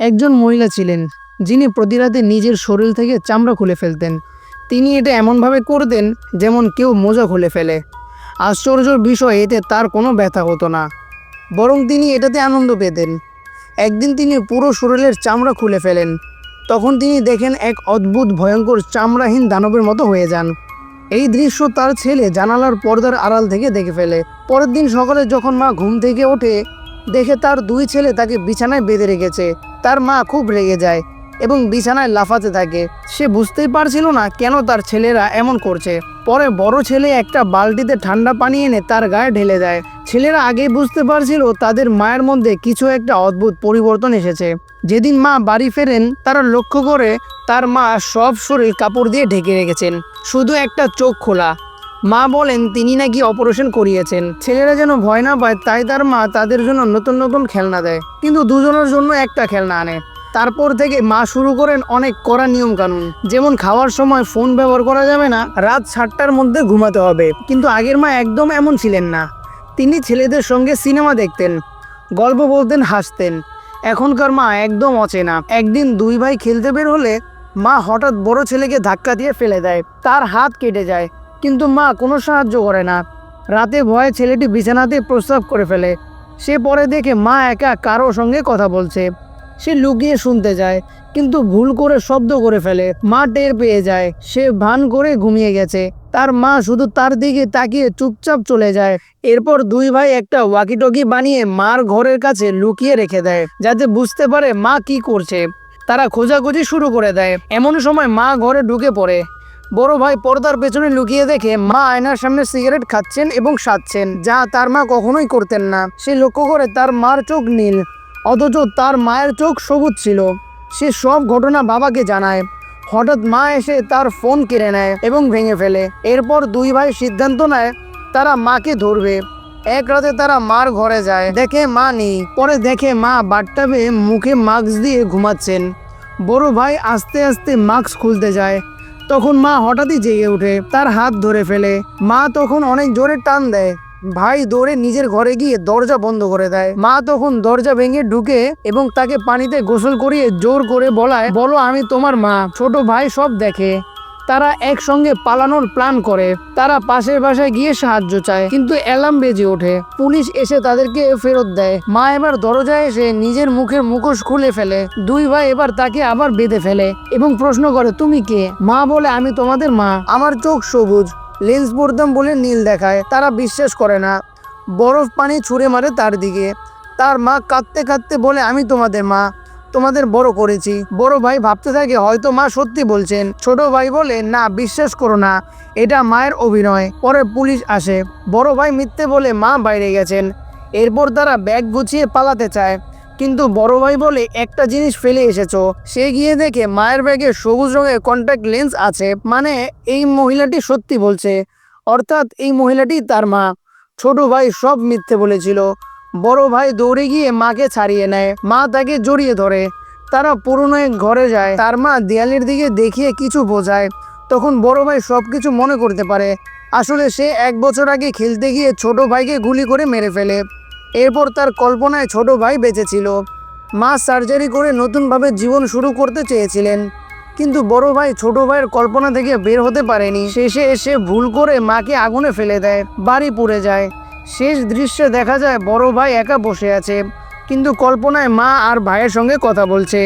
একজন মহিলা ছিলেন যিনি প্রতি রাতে নিজের শরীর থেকে চামড়া খুলে ফেলতেন। তিনি এটা এমনভাবে করতেন যেমন কেউ মোজা খুলে ফেলে। আশ্চর্যের বিষয়, এতে তার কোনো ব্যথা হতো না, বরং তিনি এটাতে আনন্দ পেতেন। একদিন তিনি পুরো শরীরের চামড়া খুলে ফেলেন। তখন তিনি দেখেন এক অদ্ভুত ভয়ঙ্কর চামড়াহীন দানবের মতো হয়ে যান। এই দৃশ্য তার ছেলে জানালার পর্দার আড়াল থেকে দেখে ফেলে। পরের দিন সকালে যখন মা ঘুম থেকে ওঠে, দেখে তার দুই ছেলে তাকে বিছানায় বেঁধে রেখেছে। তার মা খুব রেগে যায় এবং বিছানায় লাফাতে থাকে। সে বুঝতেই পারছিল না কেন তার ছেলেরা এমন করছে। পরে বড় ছেলে একটা বালতিতে ঠান্ডা পানি এনে তার গায়ে ঢেলে দেয়। ছেলেরা আগেই বুঝতে পারছিল তাদের মায়ের মধ্যে কিছু একটা অদ্ভুত পরিবর্তন এসেছে। যেদিন মা বাড়ি ফেরেন, তারা লক্ষ্য করে তার মা সব শরীর কাপড় দিয়ে ঢেকে রেখেছেন, শুধু একটা চোখ খোলা। মা বলেন তিনি নাকি অপারেশন করিয়েছেন। ছেলেরা যেন ভয় না পায় তাই তার মা তাদের জন্য নতুন নতুন খেলনা দেয়, কিন্তু দুজনের জন্য একটা খেলনা আনে। তারপর থেকে মা শুরু করেন অনেক কড়া নিয়ম কানুন, যেমন খাওয়ার সময় ফোন ব্যবহার করা যাবে না, রাত 7টার মধ্যে ঘুমাতে হবে। কিন্তু আগের মা একদম এমন ছিলেন না। তিনি ছেলেদের সঙ্গে সিনেমা দেখতেন, গল্প বলতেন, হাসতেন। এখনকার মা একদম অচেনা। একদিন দুই ভাই খেলতে বের হলে মা হঠাৎ বড় ছেলেকে ধাক্কা দিয়ে ফেলে দেয়। তার হাত কেটে যায়, কিন্তু মা কোনো সাহায্য করে না। রাতে ভয়ে ছেলেটি বিছানাতে প্রস্রাব করে ফেলে। সে পরে দেখে মা একা কারো সঙ্গে কথা বলছে। সে লুকিয়ে শুনতে যায়, কিন্তু ভুল করে শব্দ করে ফেলে। মা টের পেয়ে যায়, সে ভান করে ঘুমিয়ে গেছে। তার মা শুধু তার দিকে তাকিয়ে চুপচাপ চলে যায়। এরপর দুই ভাই একটা ওয়াকিটকি বানিয়ে মার ঘরের কাছে লুকিয়ে রেখে দেয়, যাতে বুঝতে পারে মা কি করছে। তারা খোঁজাখুঁজি শুরু করে দেয়। এমন সময় মা ঘরে ঢুকে পড়ে। বড় ভাই পর্দার পেছনে লুকিয়ে দেখে মা আয়নার সামনে সিগারেট খাচ্ছেন এবং সাজছেন, যা তার মা কখনোই করতেন না। সে লক্ষ্য করে তার মার চোখ নীল, অথচ তার মায়ের চোখ সবুজ ছিল। সে সব ঘটনা বাবাকে জানায়। হঠাৎ মা এসে তার ফোন কেড়ে নেয় এবং ভেঙে ফেলে। এরপর দুই ভাই সিদ্ধান্ত নেয় তারা মাকে ধরবে। এক রাতে তারা মার ঘরে যায়, দেখে মা নেই। পরে দেখে মা বাথটাবে মুখে মাস্ক দিয়ে ঘুমাচ্ছেন। বড় ভাই আস্তে আস্তে মাস্ক খুলতে যায়। তখন মা হঠাৎই জেগে ওঠে, তার হাত ধরে ফেলে। মা তখন অনেক জোরে টান দেয়। ভাই দৌড়ে নিজের ঘরে গিয়ে দরজা বন্ধ করে দেয়। মা তখন দরজা ভেঙে ঢুকে এবং তাকে পানিতে গোসল করিয়ে জোর করে বলো আমি তোমার মা। ছোট ভাই সব দেখে। তারা একসঙ্গে পালানোর প্ল্যান করে। তারা পাশের বাসায় গিয়ে সাহায্য চায়, কিন্তু অ্যালার্ম বেজে ওঠে। পুলিশ এসে তাদেরকে ফেরত দেয়। মা এবার দরজায় এসে নিজের মুখের মুখোশ খুলে ফেলে। দুই ভাই এবার তাকে আবার বেঁধে ফেলে এবং প্রশ্ন করে, তুমি কে? মা বলে, আমি তোমাদের মা। আমার চোখ সবুজ, লেন্স পরতাম বলে নীল দেখায়। তারা বিশ্বাস করে না, বরফ পানি ছুঁড়ে মারে তার দিকে। তার মা কাঁদতে কাঁদতে বলে, আমি তোমাদের মা, তোমাদের বড় করেছি। বড় ভাই ভাবতে থাকে হয়তো মা সত্যি বলছেন। ছোট ভাই বলে, না, বিশ্বাস করো না, এটা মায়ের অভিনয়। পরে পুলিশ আসে। বড় ভাই মিথ্যে বলে মা বাইরে গেছেন। এরপর তারা ব্যাগ গুছিয়ে পালাতে চায়, কিন্তু বড় ভাই বলে, একটা জিনিস ফেলে এসেছো। সে গিয়ে দেখে মায়ের ব্যাগে সবুজ রঙের কন্ট্যাক্ট লেন্স আছে। মানে এই মহিলাটি সত্যি বলছে, অর্থাৎ এই মহিলাটি তার মা। ছোট ভাই সব মিথ্যে বলেছিল। বড় ভাই দৌড়ে গিয়ে মাকে ছাড়িয়ে নেয়। মা তাকে জড়িয়ে ধরে। তারা পুরনো এক ঘরে যায়। তার মা দেয়ালের দিকে দেখিয়ে কিছু বোঝায়। তখন বড় ভাই সবকিছু মনে করতে পারে। আসলে সে 1 বছর আগে খেলতে গিয়ে ছোট ভাইকে গুলি করে মেরে ফেলে। এরপর তার কল্পনায় ছোট ভাই বেঁচে ছিল। মা সার্জারি করে নতুনভাবে জীবন শুরু করতে চেয়েছিলেন, কিন্তু বড় ভাই ছোট ভাইয়ের কল্পনা থেকে বের হতে পারেনি। শেষে এসে ভুল করে মাকে আগুনে ফেলে দেয়। বাড়ি পুড়ে যায়। শেষ দৃশ্যে দেখা যায় বড় ভাই একা বসে আছে, কিন্তু কল্পনায় মা আর ভাইয়ের সঙ্গে কথা বলছে।